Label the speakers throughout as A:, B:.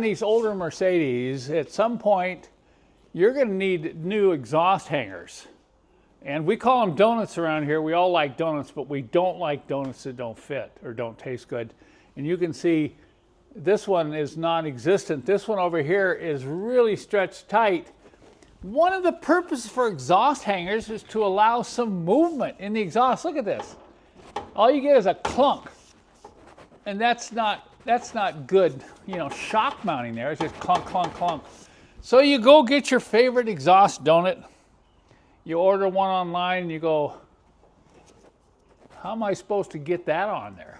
A: these older Mercedes, at some point, you're going to need new exhaust hangers. And we call them donuts around here. We all like donuts, but we don't like donuts that don't fit or don't taste good. And you can see this one is non-existent. This one over here is really stretched tight. One of the purposes for exhaust hangers is to allow some movement in the exhaust. Look at this. All you get is a clunk. And that's not good, you know, shock mounting there. It's just clunk, clunk, clunk. So you go get your favorite exhaust donut. You order one online and you go, how am I supposed to get that on there?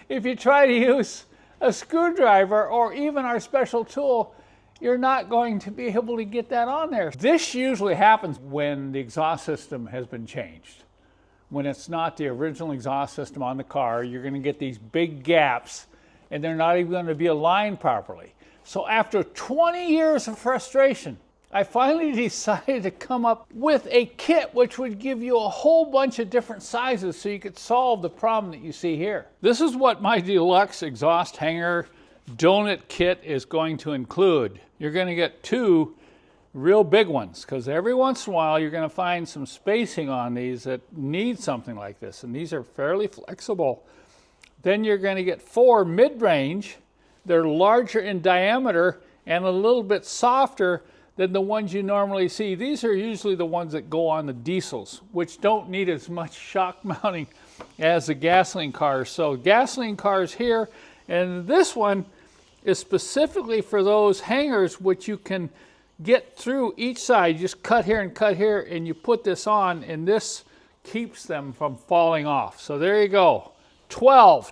A: If you try to use a screwdriver or even our special tool, you're not going to be able to get that on there. This usually happens when the exhaust system has been changed. When it's not the original exhaust system on the car, you're going to get these big gaps and they're not even going to be aligned properly. So after 20 years of frustration, I finally decided to come up with a kit which would give you a whole bunch of different sizes so you could solve the problem that you see here. This is what my deluxe exhaust hanger donut kit is going to include. You're going to get two real big ones because every once in a while you're going to find some spacing on these that need something like this, and these are fairly flexible. Then you're going to get four mid-range. They're larger in diameter and a little bit softer than the ones you normally see. These are usually the ones that go on the diesels, which don't need as much shock mounting as the gasoline cars. So gasoline cars here, and this one is specifically for those hangers which you can get through each side. You just cut here, and you put this on, and this keeps them from falling off. So there you go. 12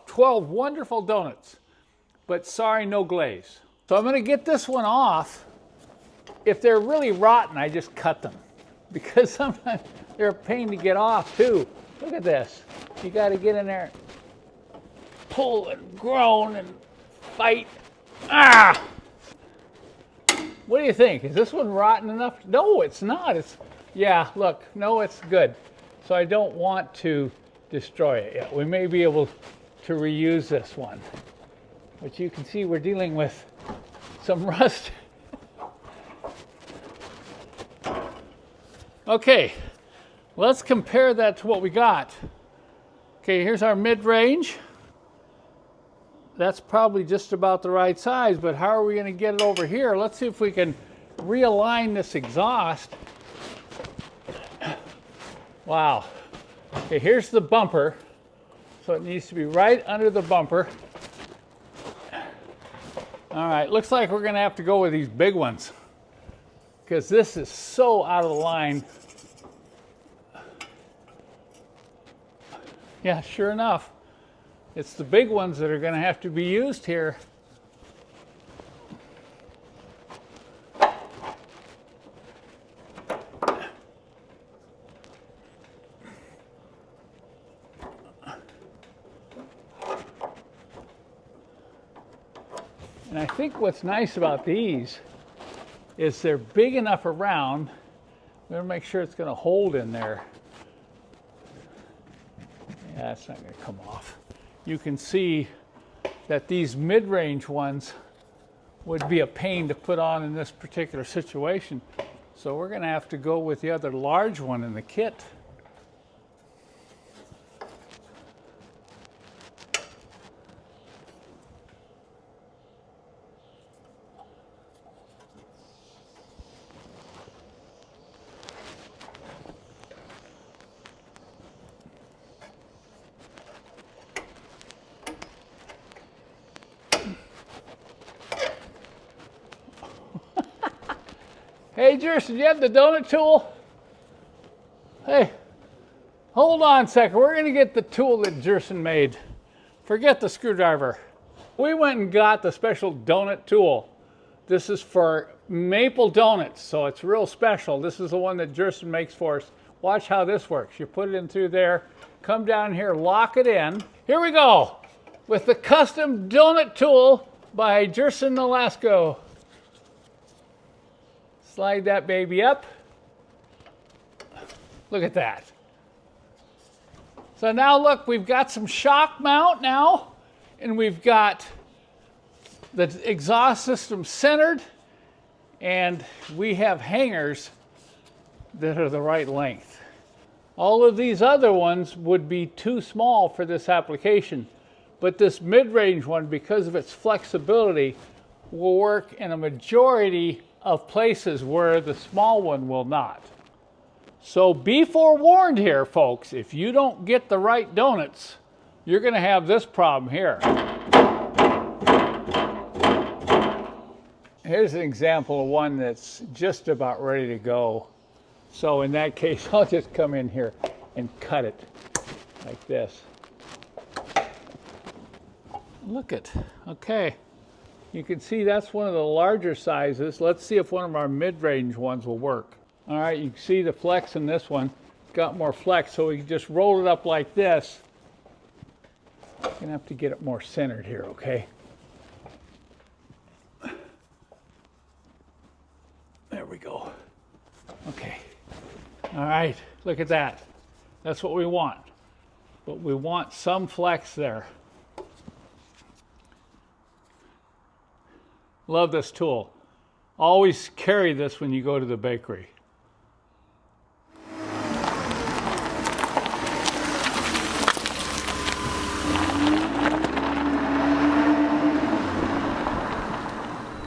A: wonderful donuts, but sorry, no glaze. So I'm going to get this one off. If they're really rotten, I just cut them because sometimes they're a pain to get off too. Look at this. You got to get in there, pull and groan and fight. Ah! What do you think? Is this one rotten enough? No, it's not. Yeah, look, no, it's good. So I don't want to destroy it yet. We may be able to reuse this one. But you can see we're dealing with some rust. Okay, let's compare that to what we got. Okay, here's our mid-range. That's probably just about the right size, but how are we going to get it over here? Let's see if we can realign this exhaust. Wow. Okay, here's the bumper. So it needs to be right under the bumper. All right, looks like we're going to have to go with these big ones because this is so out of the line. Yeah, sure enough. It's the big ones that are going to have to be used here. And I think what's nice about these is they're big enough around. We're going to make sure it's going to hold in there. Yeah, it's not going to come off. You can see that these mid-range ones would be a pain to put on in this particular situation. So we're going to have to go with the other large one in the kit. Hey, Jerson, you have the donut tool? Hey, hold on a second. We're going to get the tool that Jerson made. Forget the screwdriver. We went and got the special donut tool. This is for maple donuts, so it's real special. This is the one that Jerson makes for us. Watch how this works. You put it in through there, come down here, lock it in. Here we go with the custom donut tool by Jerson Nolasco. Slide that baby up. Look at that. So now look, we've got some shock mount now, and we've got the exhaust system centered, and we have hangers that are the right length. All of these other ones would be too small for this application, but this mid-range one, because of its flexibility, will work in a majority of places where the small one will not. So be forewarned here, folks. If you don't get the right donuts, you're going to have this problem here. Here's an example of one that's just about ready to go. So in that case, I'll just come in here and cut it like this. Look it, okay. You can see that's one of the larger sizes. Let's see if one of our mid-range ones will work. All right, you can see the flex in this one. It's got more flex, so we can just roll it up like this. I'm gonna have to get it more centered here, okay? There we go. Okay. All right, look at that. That's what we want. But we want some flex there. Love this tool. Always carry this when you go to the bakery.